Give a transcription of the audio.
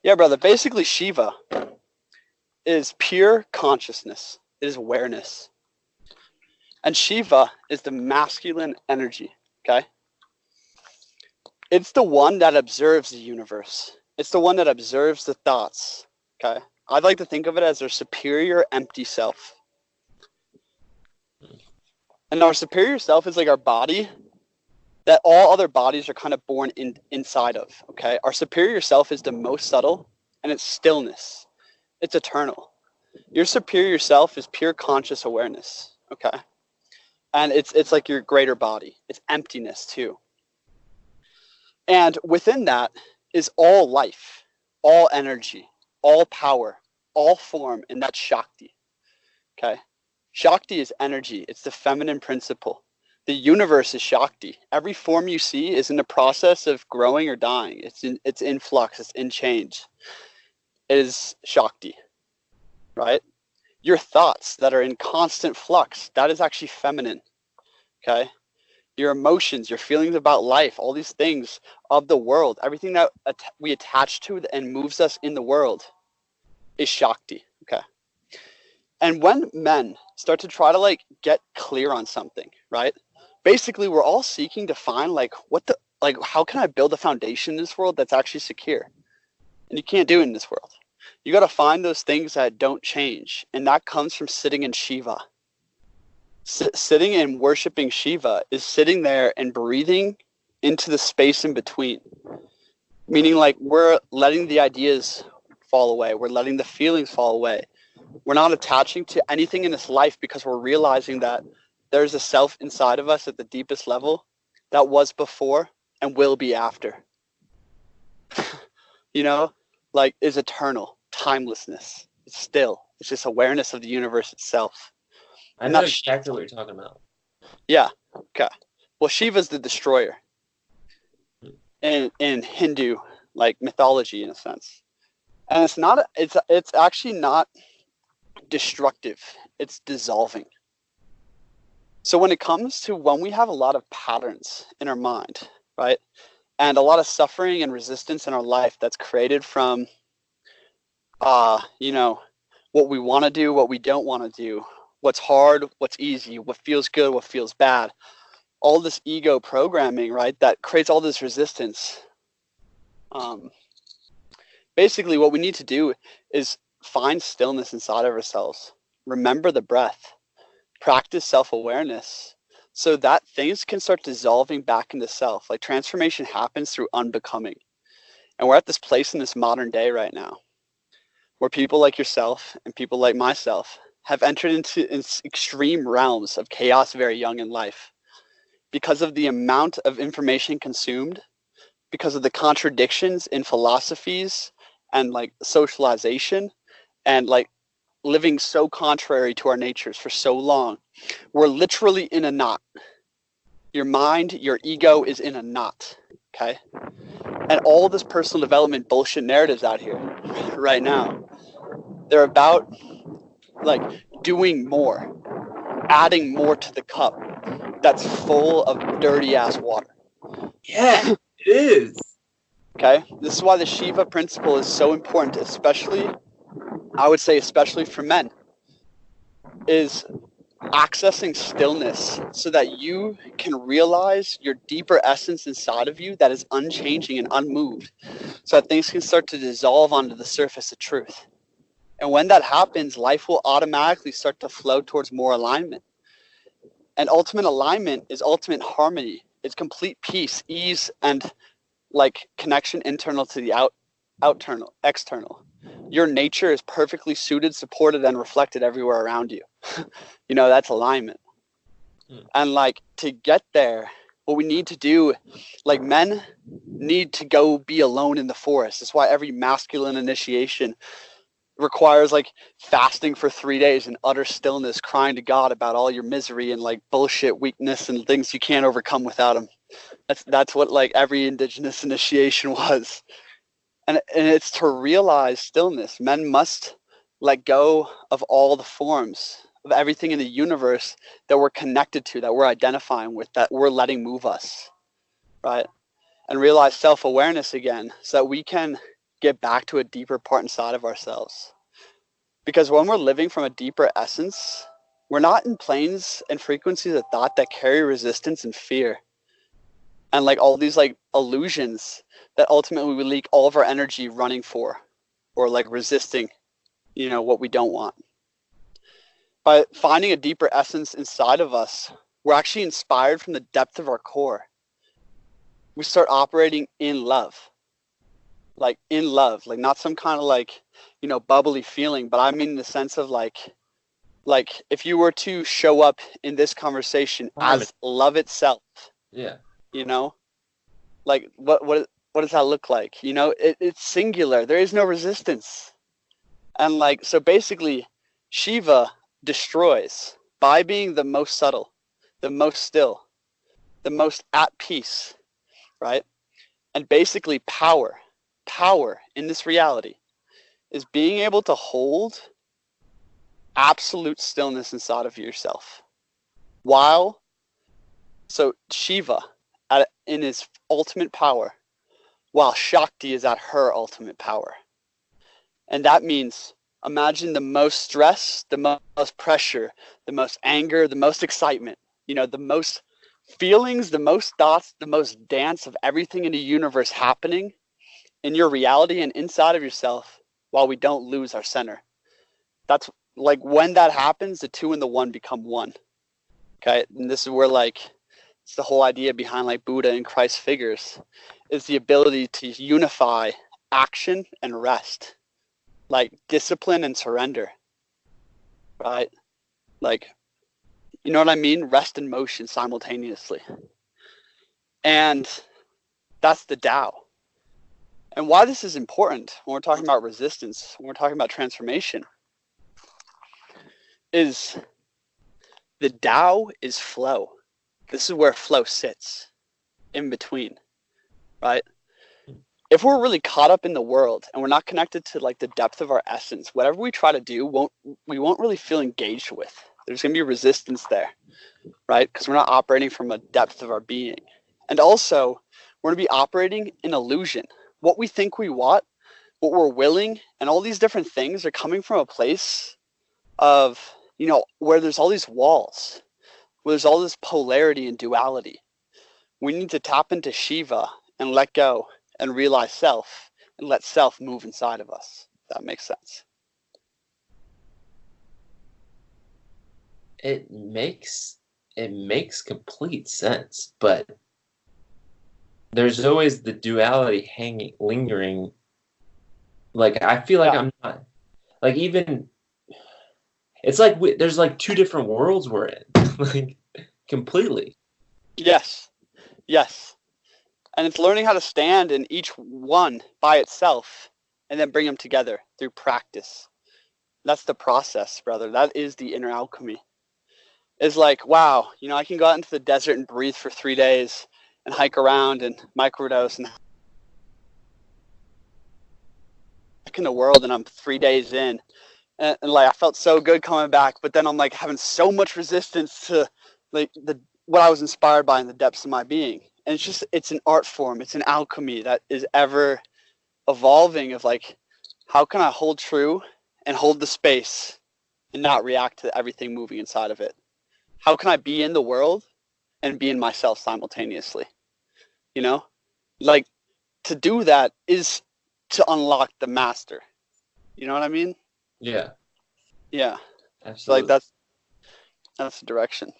Yeah, brother. Basically, Shiva is pure consciousness. It is awareness. And Shiva is the masculine energy, okay? It's the one that observes the universe. It's the one that observes the thoughts, okay? I'd like to think of it as our superior empty self. And our superior self is like our body that all other bodies are kind of born inside of, okay? Our superior self is the most subtle, and it's stillness. It's eternal. Your superior self is pure conscious awareness, okay? And it's like your greater body. It's emptiness too. And within that is all life, all energy, all power, all form, and that's Shakti, okay? Shakti is energy. It's the feminine principle. The universe is Shakti. Every form you see is in the process of growing or dying. It's in flux. It's in change. It is Shakti, right? Your thoughts that are in constant flux, that is actually feminine, okay? Your emotions, your feelings about life, all these things of the world, everything that we attach to and moves us in the world is Shakti, okay? And when men start to try to like get clear on something, right? Basically, we're all seeking to find how can I build a foundation in this world that's actually secure? And you can't do it in this world. You got to find those things that don't change. And that comes from sitting in Shiva. Sitting and worshiping Shiva is sitting there and breathing into the space in between. Meaning like we're letting the ideas fall away. We're letting the feelings fall away. We're not attaching to anything in this life because we're realizing that there's a self inside of us at the deepest level that was before and will be after. You know, like is eternal, timelessness. It's still. It's just awareness of the universe itself. I know exactly what you're talking about. Yeah. Okay. Well, Shiva's the destroyer in Hindu like mythology in a sense. And it's actually not destructive. It's dissolving. So when it comes to when we have a lot of patterns in our mind, right? And a lot of suffering and resistance in our life that's created from, what we want to do, what we don't want to do, what's hard, what's easy, what feels good, what feels bad. All this ego programming, right? That creates all this resistance. Basically, what we need to do is find stillness inside of ourselves. Remember the breath. Practice self-awareness so that things can start dissolving back into self. Like transformation happens through unbecoming. And we're at this place in this modern day right now where people like yourself and people like myself have entered into extreme realms of chaos very young in life because of the amount of information consumed, because of the contradictions in philosophies and like socialization and like living so contrary to our natures for so long. We're literally in a knot. Your mind, your ego is in a knot, okay? And all this personal development bullshit narratives out here right now, they're about like doing more, adding more to the cup that's full of dirty ass water. Yeah, it is. Okay? This is why the Shiva principle is so important, especially, I would say especially for men, is accessing stillness so that you can realize your deeper essence inside of you that is unchanging and unmoved, so that things can start to dissolve onto the surface of truth. And when that happens, life will automatically start to flow towards more alignment. And ultimate alignment is ultimate harmony. It's complete peace, ease, and like connection internal to the external. Your nature is perfectly suited, supported, and reflected everywhere around you. That's alignment. And like to get there, what we need to do, like men need to go be alone in the forest. That's why every masculine initiation requires like fasting for 3 days in utter stillness, crying to God about all your misery and like bullshit weakness and things you can't overcome without him. That's what like every indigenous initiation was. And it's to realize stillness. Men must let go of all the forms of everything in the universe that we're connected to, that we're identifying with, that we're letting move us, right? And realize self-awareness again so that we can get back to a deeper part inside of ourselves. Because when we're living from a deeper essence, we're not in planes and frequencies of thought that carry resistance and fear. And like all these like illusions that ultimately we leak all of our energy running for, or like resisting, what we don't want. By finding a deeper essence inside of us, we're actually inspired from the depth of our core. We start operating in love. Like not some kind of like, bubbly feeling, but I mean in the sense of like if you were to show up in this conversation as love itself. Yeah. Like what does that look like? It's singular. There is no resistance. And like, so basically Shiva destroys by being the most subtle, the most still, the most at peace, right? And basically power in this reality is being able to hold absolute stillness inside of yourself. So Shiva in his ultimate power, while Shakti is at her ultimate power. And that means, imagine the most stress, the most pressure, the most anger, the most excitement, the most feelings, the most thoughts, the most dance of everything in the universe happening in your reality and inside of yourself while we don't lose our center. That's like when that happens, the two and the one become one. Okay. And this is where like, it's the whole idea behind like Buddha and Christ figures, is the ability to unify action and rest, like discipline and surrender, right? Like, you know what I mean? Rest and motion simultaneously. And that's the Tao. And why this is important when we're talking about resistance, when we're talking about transformation, is the Tao is flow. This is where flow sits, in between, right? If we're really caught up in the world and we're not connected to like the depth of our essence, whatever we try to do, we won't really feel engaged with. There's going to be resistance there, right? Because we're not operating from a depth of our being. And also, we're going to be operating in illusion. What we think we want, what we're willing, and all these different things are coming from a place of, where there's all these walls, where there's all this polarity and duality. We need to tap into Shiva and let go and realize self and let self move inside of us. If that makes sense. It makes complete sense, but there's always the duality lingering. Like, I feel like I'm not, like, even, it's like there's like two different worlds we're in, like, completely. Yes. And it's learning how to stand in each one by itself and then bring them together through practice. That's the process, brother. That is the inner alchemy. It's like, wow, I can go out into the desert and breathe for 3 days and hike around and microdose and back in the world, and I'm 3 days in. And like, I felt so good coming back, but then I'm like having so much resistance to like what I was inspired by in the depths of my being. And it's an art form. It's an alchemy that is ever evolving of like, how can I hold true and hold the space and not react to everything moving inside of it? How can I be in the world and be in myself simultaneously? Like, to do that is to unlock the master. You know what I mean? Yeah. Yeah. Absolutely. So like that's the direction.